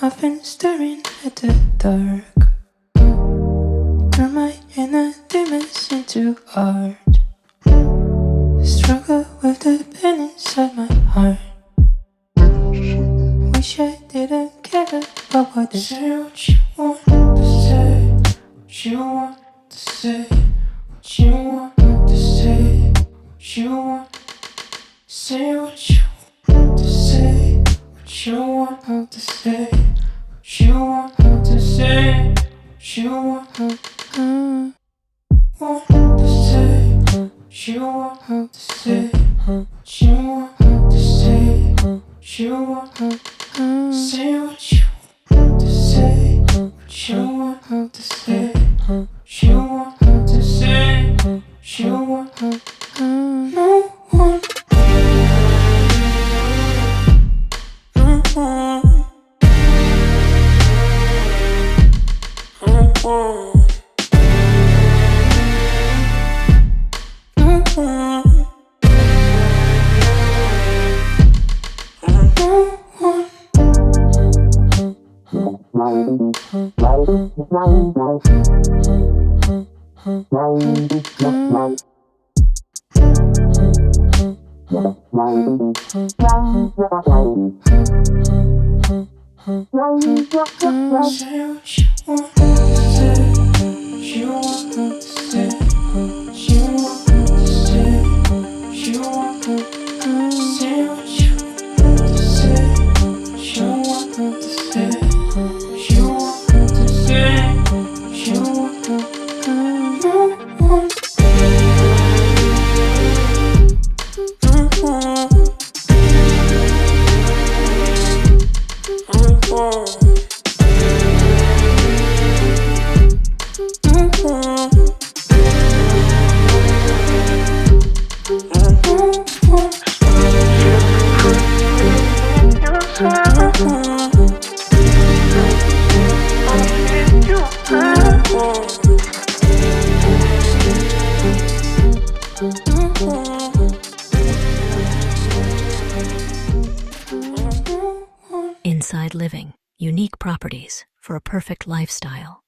I've been staring at the dark. Turn my inner demons into art. Struggle with the pain inside my heart. Wish I didn't care about what they say. What you want to say, what you want to say, what you want to say, what you want. Say what you want to say, what you want to say, what you want to say, what you want to say, what you want to say, what you want to say, what you want to say, what you want to say, what you want to say, what you want to say, what you want to no one. Inside Living, unique properties for a perfect lifestyle.